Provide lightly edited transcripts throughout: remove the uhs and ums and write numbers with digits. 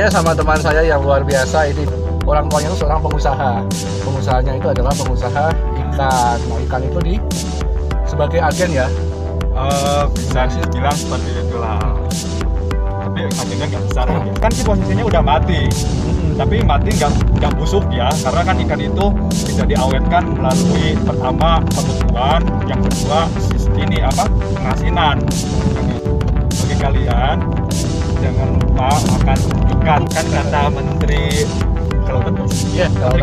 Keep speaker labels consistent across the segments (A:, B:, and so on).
A: Saya sama teman saya yang luar biasa ini, orang tuanya itu seorang pengusaha. Pengusahanya itu adalah pengusaha ikan. Nah, ikan itu sebagai agen ya.
B: Bisa dibilang seperti itulah. Tapi akhirnya nggak besar kan sih, posisinya udah mati. Tapi mati nggak busuk ya, karena kan ikan itu bisa diawetkan melalui pertama pembekuan, yang kedua pengasinan. Bagi kalian jangan lupa makan ikan, kan kata Menteri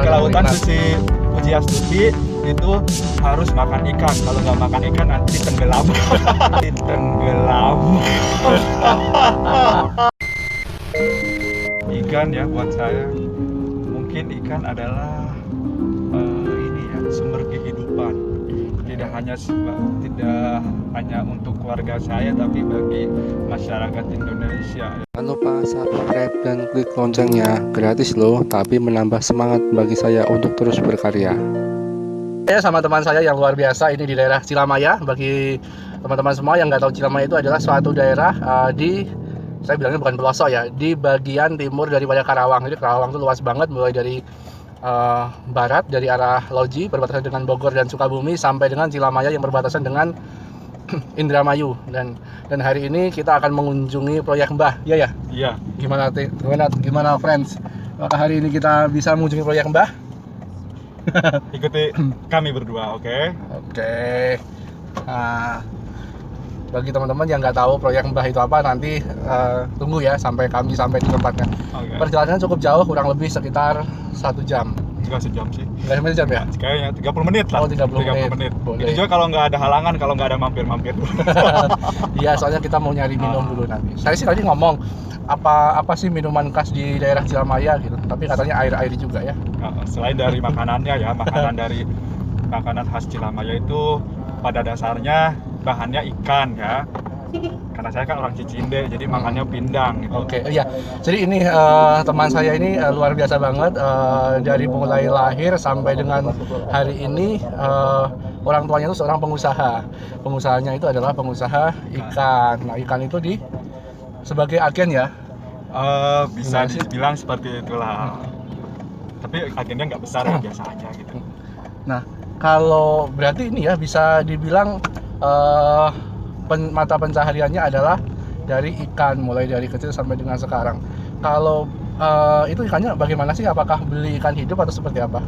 B: Kelautan Susi Pujiastuti itu harus makan ikan. Kalau nggak makan ikan nanti tenggelam. Tenggelam. Ikan ya, buat saya mungkin ikan adalah sumber kehidupan. Tidak hanya untuk keluarga saya, tapi bagi masyarakat Indonesia.
A: Jangan lupa subscribe dan klik loncengnya, gratis loh, tapi menambah semangat bagi saya untuk terus berkarya. Saya sama teman saya yang luar biasa ini di daerah Cilamaya. Bagi teman-teman semua yang nggak tahu, Cilamaya itu adalah suatu daerah saya bilangnya bukan pelosok ya, di bagian timur daripada Karawang. Jadi Karawang itu luas banget, mulai dari barat dari arah Loji berbatasan dengan Bogor dan Sukabumi sampai dengan Cilamaya yang berbatasan dengan Indramayu, dan hari ini kita akan mengunjungi proyek Mbah. Iya. Gimana friends? Apakah hari ini kita bisa mengunjungi proyek Mbah?
B: Ikuti kami berdua, oke?
A: Oke. Nah, bagi teman-teman yang nggak tahu proyek Mbah itu apa, nanti tunggu ya sampai kami sampai di tempatnya.
B: Okay.
A: Perjalanannya cukup jauh, kurang lebih sekitar 1 jam.
B: Enggak sejam sih.
A: Nggak sampai sejam ya?
B: Kayaknya 30 menit lah.
A: Oh, 30 menit.
B: Ini juga kalau nggak ada halangan, kalau nggak ada mampir-mampir dulu.
A: Iya, soalnya kita mau nyari minum dulu nanti. Saya sih tadi ngomong apa sih minuman khas di daerah Cilamaya gitu, tapi katanya air juga ya.
B: Selain dari makanannya ya, makanan khas Cilamaya itu pada dasarnya bahannya ikan ya. Karena saya kan orang Cicinde, jadi makannya pindang gitu.
A: Oke, iya. Jadi ini teman saya ini luar biasa banget, dari mulai lahir sampai dengan hari ini orang tuanya itu seorang pengusaha. Pengusahanya itu adalah pengusaha ikan. Nah, ikan itu sebagai agen ya.
B: Bisa dibilang seperti itulah. Tapi agennya nggak besar ya, biasa aja gitu.
A: Nah, kalau berarti ini ya bisa dibilang mata pencahariannya adalah dari ikan, mulai dari kecil sampai dengan sekarang. Kalau itu ikannya bagaimana sih? Apakah beli ikan hidup atau seperti apa?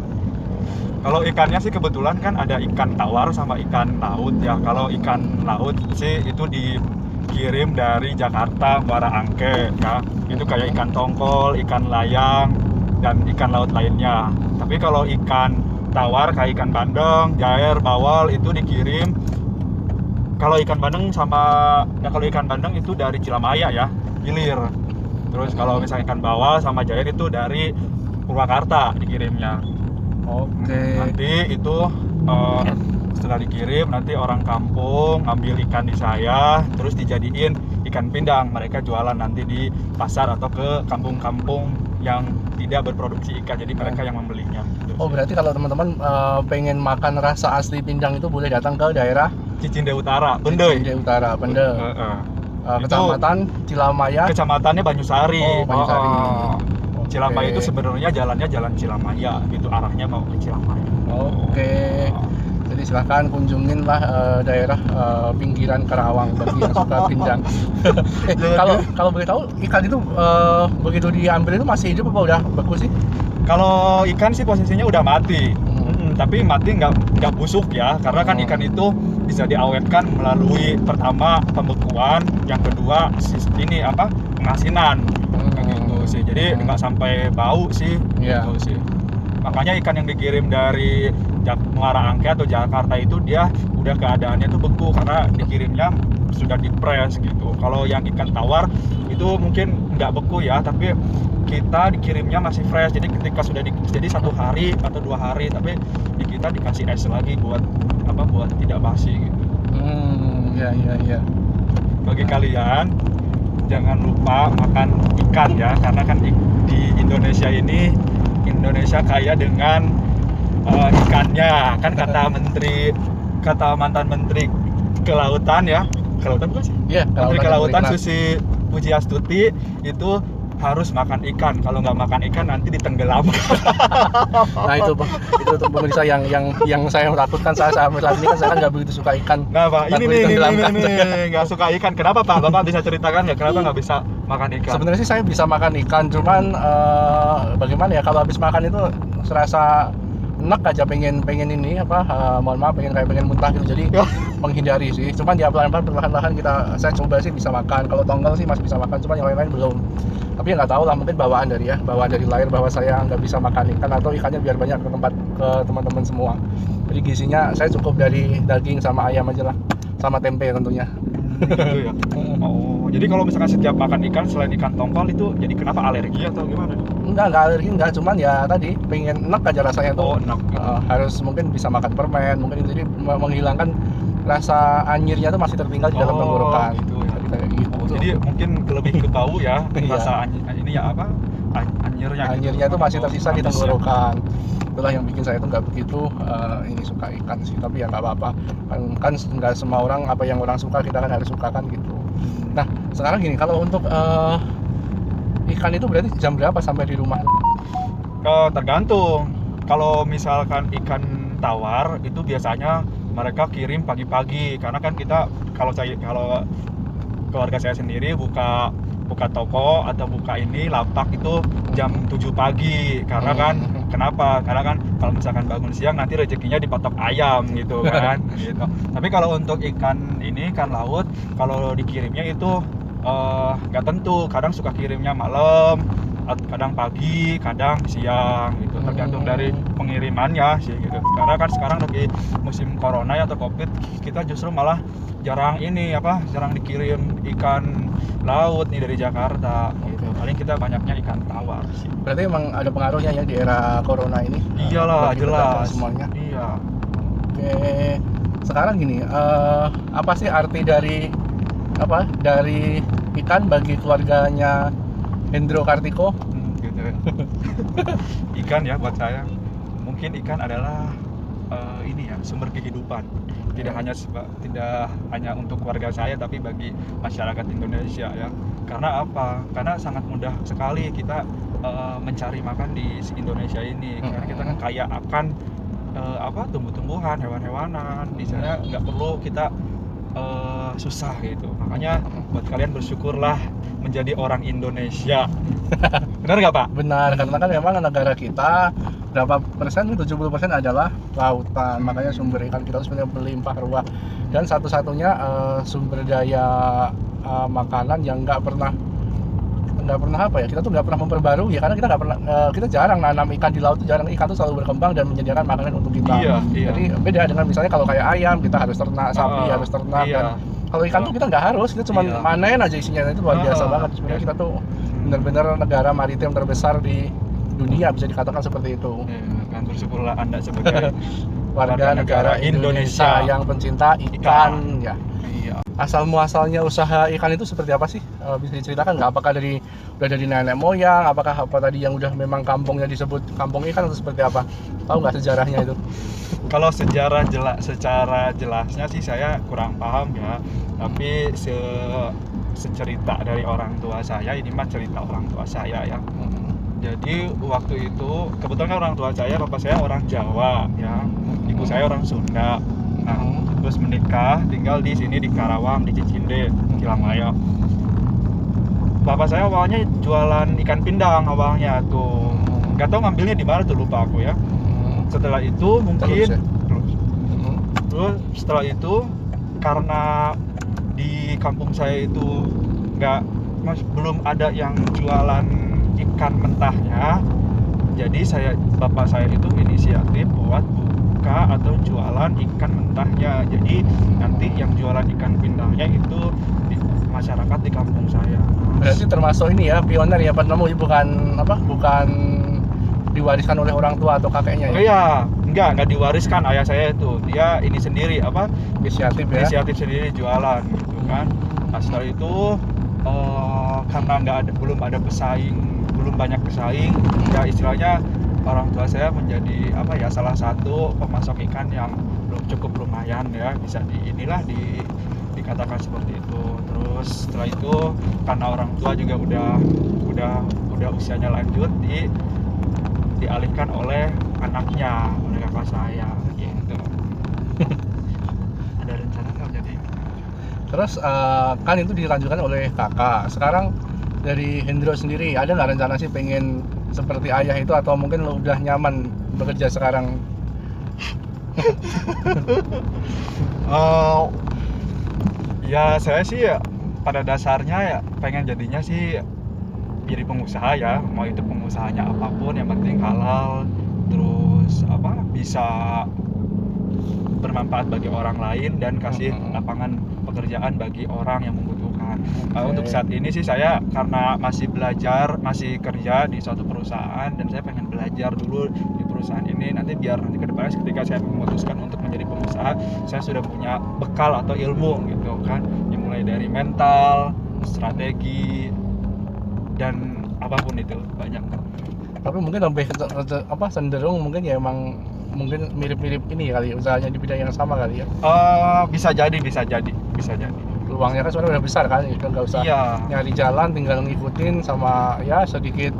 B: Kalau ikannya sih kebetulan kan ada ikan tawar sama ikan laut ya. Kalau ikan laut sih itu dikirim dari Jakarta, Muara Angke ya. Itu kayak ikan tongkol, ikan layang, dan ikan laut lainnya. Tapi kalau ikan tawar kayak ikan bandeng, jair, bawal itu dikirim. Kalau ikan bandeng itu dari Cilamaya ya, Hilir. Terus kalau misalnya ikan bawal sama jair itu dari Purwakarta dikirimnya.
A: Oke.
B: Nanti itu setelah dikirim, nanti orang kampung ngambil ikan di saya, terus dijadiin ikan pindang. Mereka jualan nanti di pasar atau ke kampung-kampung yang tidak berproduksi ikan. Jadi mereka yang membelinya.
A: Oh, berarti kalau teman-teman pengen makan rasa asli pindang itu boleh datang ke daerah
B: Cicinde Utara, Pendey.
A: Cicinde Utara, Pendey. Kecamatan Cilamaya.
B: Kecamatannya Banyusari.
A: Oh, Banyusari.
B: Cilamaya itu sebenarnya jalannya jalan Cilamaya, gitu, arahnya mau ke Cilamaya.
A: Oke. Jadi silahkan kunjungin lah daerah pinggiran Karawang bagi yang suka pindang. Kalau boleh tahu, ikan itu begitu diambil itu masih hidup apa udah beku sih?
B: Kalau ikan sih posisinya udah mati. Tapi mati nggak busuk ya, karena kan ikan itu bisa diawetkan melalui pertama pembekuan, yang kedua pengasinan, gitu sih. Jadi nggak sampai bau sih, gitu sih. Makanya ikan yang dikirim dari Muara Angke atau Jakarta itu dia udah keadaannya tuh beku karena dikirimnya sudah dipres gitu. Kalau yang ikan tawar itu mungkin nggak beku ya, tapi kita dikirimnya masih fresh. Jadi ketika sudah jadi 1 hari atau 2 hari, tapi kita dikasih es lagi buat tidak basi gitu.
A: Iya.
B: Bagi kalian jangan lupa makan ikan ya, karena kan di Indonesia ini kaya dengan ikannya. Kan kata mantan Menteri Kelautan ya, Kelautan bukan sih?
A: Iya,
B: Menteri Kelautan Susi Pujiastuti itu harus makan ikan. Kalau nggak makan ikan nanti ditenggelam.
A: Nah itu Bang, itu tuh pemirsa yang saya takutkan saat ini kan saya kan nggak begitu suka ikan.
B: Nah Pak,
A: Takut
B: ini
A: ditenggelamkan.
B: nggak suka ikan. Kenapa Pak? Bapak bisa ceritakan nggak kenapa nggak bisa makan ikan?
A: Sebenarnya sih saya bisa makan ikan, cuman bagaimana ya kalau habis makan itu serasa enak aja, pengen ini apa, mohon maaf, pengen muntah gitu, jadi menghindari sih. Cuman ya perlahan-lahan saya coba sih bisa makan. Kalau tongkol sih masih bisa makan, cuman yang lain-lain belum. Tapi ya nggak tahu lah, mungkin bawaan dari lahir bahwa saya nggak bisa makan ikan, atau ikannya biar banyak ke teman-teman semua. Jadi gizinya saya cukup dari daging sama ayam aja lah, sama tempe tentunya.
B: Gitu ya. Oh, jadi kalau misalkan setiap makan ikan selain ikan tongkol itu jadi kenapa, alergi atau gimana?
A: Enggak alergi, enggak, cuman ya tadi pengen enak aja rasanya tuh.
B: Oh, enak gitu.
A: Harus mungkin bisa makan permen, mungkin itu, jadi menghilangkan rasa anyirnya tuh masih tertinggal di dalam tenggorokan.
B: Gitu ya.
A: Jadi kayak gitu.
B: Oh, jadi mungkin lebih ke bau ya,
A: Iya.
B: rasa ini ya apa? Anyirnya.
A: Anyirnya tuh masih tersisa di
B: Manis ya.
A: tenggorokan. Itulah yang bikin saya tuh nggak begitu ini suka ikan sih, tapi ya nggak apa-apa. Kan nggak semua orang apa yang orang suka kita kan harus suka kan gitu. Nah sekarang gini, kalau untuk ikan itu berarti jam berapa sampai di rumah?
B: Tergantung. Kalau misalkan ikan tawar itu biasanya mereka kirim pagi-pagi, karena kan kita kalau keluarga saya sendiri buka toko atau buka ini lapak itu jam 7 pagi, karena kan kenapa? Karena kan kalau misalkan bangun siang nanti rezekinya dipatok ayam gitu kan. Gitu. Tapi kalau untuk ikan laut, kalau dikirimnya itu nggak tentu, kadang suka kirimnya malam, kadang pagi, kadang siang gitu, tergantung dari pengirimannya sih gitu. Karena kan sekarang lagi musim corona ya, atau covid, kita justru malah jarang dikirim ikan laut nih dari Jakarta gitu. Paling kita banyaknya ikan tawar sih.
A: Berarti emang ada pengaruhnya ya di era corona ini?
B: Iyalah,
A: bagi
B: jelas
A: pedagang semuanya.
B: Iya.
A: Oke, sekarang gini, apa sih arti dari ikan bagi keluarganya Hendro Kartiko?
B: Gitu ya. Ikan ya buat saya, mungkin ikan adalah ini ya, sumber kehidupan. Tidak hanya untuk keluarga saya, tapi bagi masyarakat Indonesia ya. Karena apa? Karena sangat mudah sekali kita mencari makan di Indonesia ini. Karena kita kan kaya akan tumbuh-tumbuhan, hewan-hewanan. Di sana nggak perlu kita susah gitu. Makanya buat kalian bersyukurlah menjadi orang Indonesia. Benar nggak Pak?
A: Benar, karena kan memang negara kita berapa persen, 70% adalah lautan. Makanya sumber ikan kita sebenarnya berlimpah ruah, dan satu-satunya sumber daya makanan yang nggak pernah kita tuh nggak pernah memperbarui ya, karena kita nggak pernah kita jarang nanam ikan di laut, jarang. Ikan tuh selalu berkembang dan menyediakan makanan untuk kita.
B: Iya.
A: Jadi beda dengan misalnya kalau kayak ayam, kita harus ternak, sapi harus ternak.
B: Iya.
A: Dan kalau ikan tuh kita nggak harus, kita cuma manen aja isinya. Itu luar biasa banget sebenarnya. Kita tuh benar-benar negara maritim terbesar di dunia, bisa dikatakan seperti itu.
B: Kan bersyukurlah Anda sebagai
A: warga negara Indonesia yang pencinta ikan ya.
B: Iya.
A: Asal muasalnya usaha ikan itu seperti apa sih? Bisa diceritakan nggak? Apakah udah dari nenek moyang? Apakah tadi yang udah memang kampungnya disebut kampung ikan, atau seperti apa? Tahu nggak sejarahnya itu?
B: Kalau secara jelasnya sih saya kurang paham ya. Tapi secerita dari orang tua saya, ini mah cerita orang tua saya ya. Jadi waktu itu kebetulan kan orang tua saya, bapak saya orang Jawa ya, ibu saya orang Sunda. Nah, terus menikah, tinggal di sini di Karawang, di Cicinde, Kilamaya. Bapak saya awalnya jualan ikan pindang awalnya tuh. Gak tau ngambilnya di mana tuh, lupa aku ya. Setelah itu mungkin terus setelah itu, karena di kampung saya itu belum ada yang jualan ikan mentahnya, jadi bapak saya itu inisiatif buat buka atau jualan ikan mentahnya. Jadi nanti yang jualan ikan pindangnya itu di masyarakat di kampung saya.
A: Berarti termasuk ini ya, pioner ya, penemu, bukan diwariskan oleh orang tua atau kakeknya ya?
B: Oh iya, enggak diwariskan. Ayah saya itu dia ini sendiri
A: inisiatif ya?
B: Inisiatif sendiri jualan gitu kan. Nah, setelah itu karena belum banyak pesaing, ya istilahnya orang tua saya menjadi salah satu pemasok ikan yang cukup lumayan ya, bisa dikatakan seperti itu. Terus setelah itu karena orang tua juga udah usianya lanjut, dialihkan oleh anaknya, oleh kakak saya gitu. Ada rencana nggak jadi?
A: Terus kan itu dilanjutkan oleh kakak. Sekarang dari Hendro sendiri ada nggak rencana sih pengen seperti ayah itu, atau mungkin lo udah nyaman bekerja sekarang?
B: Ya saya sih ya, pada dasarnya ya pengen jadinya sih jadi pengusaha ya, mau itu pengusahanya apapun yang penting halal, terus bisa bermanfaat bagi orang lain dan kasih lapangan pekerjaan bagi orang yang membutuhkan. Untuk saat ini sih saya karena masih kerja di suatu perusahaan, dan saya pengen belajar dulu di perusahaan ini, nanti biar nanti kedepannya ketika saya memutuskan untuk menjadi pengusaha, saya sudah punya bekal atau ilmu gitu kan, yang mulai dari mental, strategi, dan apapun itu banyak.
A: Tapi mungkin lebih cenderung mungkin ya emang mungkin mirip-mirip ini kali, usahanya di bidang yang sama kali ya.
B: Bisa jadi.
A: Peluangnya kan sebenarnya udah besar kan, itu nggak usah nyari jalan, tinggal ngikutin sama ya sedikit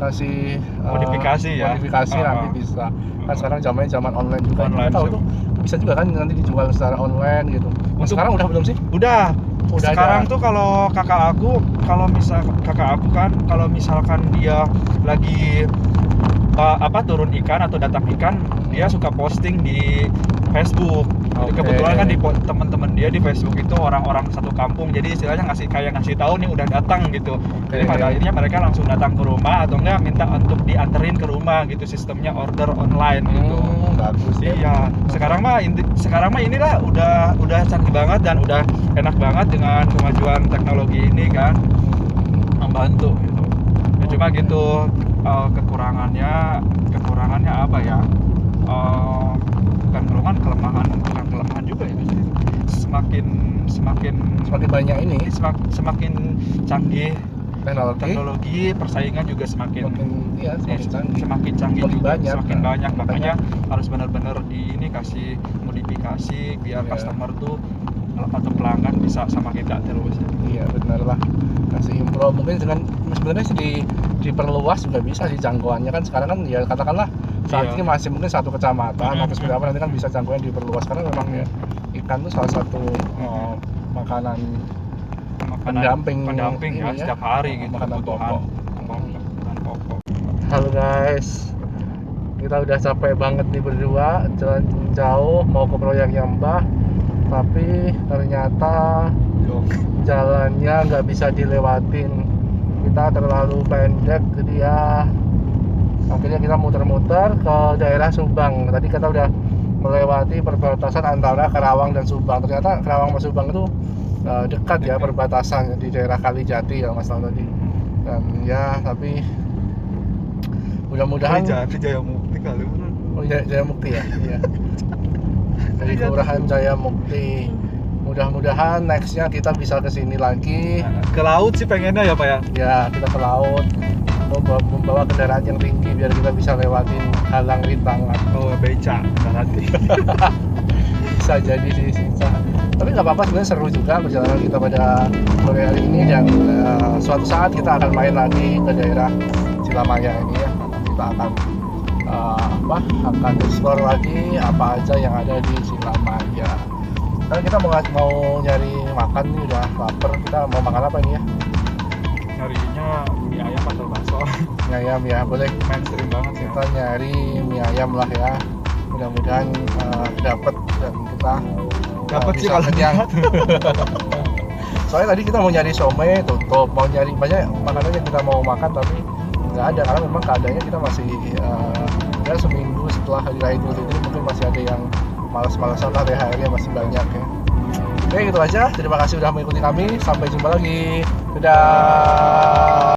A: kasih
B: modifikasi
A: nanti bisa. Kan sekarang zaman online juga, kita tahu tuh bisa juga kan nanti dijual secara online gitu. Sekarang udah belum sih?
B: Udah sekarang
A: ada.
B: tuh kalau kakak aku kan kalau misalkan dia lagi turun ikan atau datang ikan, dia suka posting di Facebook. Kebetulan kan di teman-teman dia di Facebook itu orang-orang satu kampung, jadi istilahnya ngasih tahu nih udah datang gitu. Jadi pada akhirnya mereka langsung datang ke rumah atau enggak minta untuk dianterin ke rumah gitu, sistemnya order online gitu.
A: Bagus.
B: Iya. Sekarang mah inilah udah canggih banget dan udah enak banget dengan kemajuan teknologi ini kan, membantu gitu. Ya, cuma gitu kekurangannya apa ya? Bukan kelemahan juga ya. Semakin
A: banyak ini,
B: semakin canggih
A: teknologi,
B: persaingan juga semakin canggih
A: lebih
B: juga,
A: banyak,
B: semakin banyak. Makanya harus benar-benar kasih modifikasi biar customer tuh atau pelanggan bisa sama kita terus.
A: Iya benar lah, kasih improve. Mungkin dengan sebenarnya sih diperluas juga bisa sih jangkauannya kan. Sekarang kan ya katakanlah saat ini masih mungkin satu kecamatan atau seperti apa, nanti kan bisa jangkauan diperluas karena memang ya ikan tuh salah satu makanan pendamping
B: ya setiap hari gitu,
A: makanan
B: kebutuhan
A: pokok. Halo guys, kita udah capek banget nih berdua jalan jauh mau ke proyeknya Mbah, tapi ternyata jalannya nggak bisa dilewatin, kita terlalu pendek, jadi ya akhirnya kita muter-muter ke daerah Subang. Tadi kita udah melewati perbatasan antara Karawang dan Subang. Ternyata Karawang sama Subang itu dekat ya, perbatasan di daerah Kalijati ya Mas tadi. Dan ya tapi mudah-mudahan
B: Jayamukti kali.
A: Oh Jayamukti ya. Iya. Dari Kelurahan Jayamukti. Mudah-mudahan nextnya kita bisa kesini lagi.
B: Ke laut sih pengennya ya Pak ya.
A: Ya kita ke laut, membawa kendaraan yang tinggi biar kita bisa lewatin halang rintangan.
B: Oh beca nanti.
A: Bisa jadi sih sisa. Tapi nggak apa-apa, sebenarnya seru juga perjalanan kita pada sore hari ini, dan suatu saat kita akan main lagi ke daerah Cilamaya ini ya. Kita akan akan explore lagi apa aja yang ada di Cilamaya. Kan kita mau nyari makan nih, udah lapar. Kita mau makan apa ini ya?
B: Nyarinya mie ayam atau bakso?
A: Mie ayam ya, boleh.
B: Mainstream banget ya.
A: Kita nyari mie ayam lah ya. Mudah-mudahan dapat dan kita
B: dapat sih kalau
A: kenyang. Soalnya tadi kita mau nyari somai tutup, mau nyari banyak makanan yang kita mau makan tapi nggak ada, karena memang keadaannya kita masih ya seminggu setelah hari raya Idul Fitri, mungkin masih ada yang malas-malasan lah, THR-nya masih banyak ya. Oke, gitu aja. Terima kasih sudah mengikuti kami. Sampai jumpa lagi. Dadah.